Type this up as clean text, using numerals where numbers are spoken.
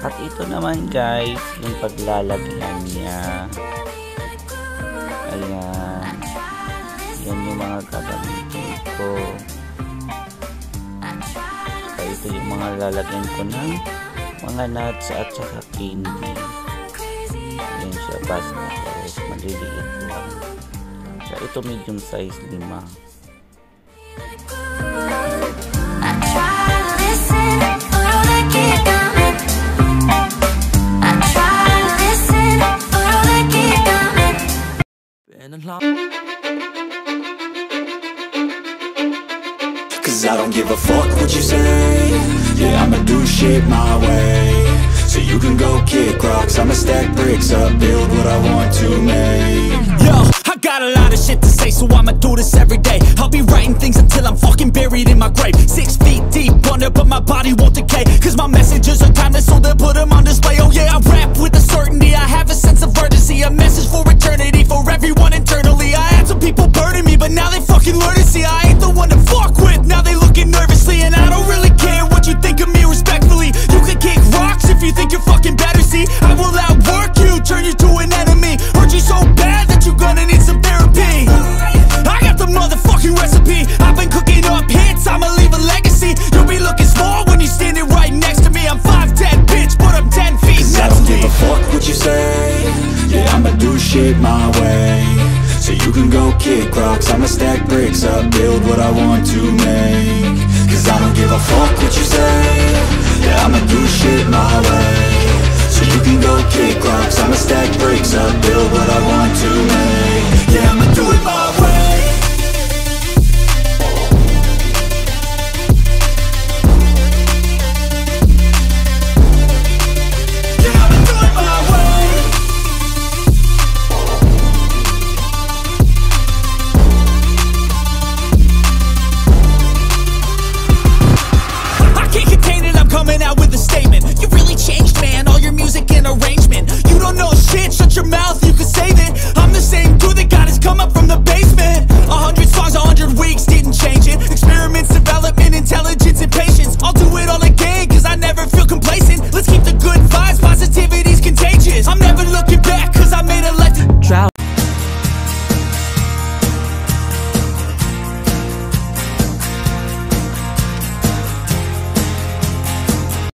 At ito naman guys, yung paglalagyan niya. Ayan. Yan yung mga gagamitin ko. Saka ito yung mga lalagyan ko ng mga nuts at saka candy. Ayan siya, basta na siya. Maliliit lang. So ito medium size 5. Cause I don't give a fuck what you say. Yeah, I'ma do shit my way. So you can go kick rocks, I'ma stack bricks up, build what I want to make. Yo, I got a lot of shit to say, so I'ma do this every day. I'll be writing things until I'm fucking buried in my grave. 6 feet deep under, but my body won't decay. Cause my messages are timeless, so they'll put them on display. Oh yeah, I rap with a certainty, I have a sense of urgency. A message for eternity, for everyone internally. I had some people burning me, but now they fucking learn to see I ain't the one to fuck with, now they looking nervously. And I don't really care what you think of me, respectfully. You can kick rocks if you think you're fucking better, see I will outwork you, turn you to an enemy. Hurt you so bad that you're gonna need some therapy. I got the motherfucking recipe, I've been cooking up hits, I'ma leave a legacy. You'll be looking small when you're standing right next to me. I'm 5'10", bitch, but I'm 10 feet. Cause I don't give a fuck what you say. Yeah, I'ma do shit my way. So you can go kick rocks, I'ma stack bricks up, build what I want to make. Cause I don't give a fuck what you say.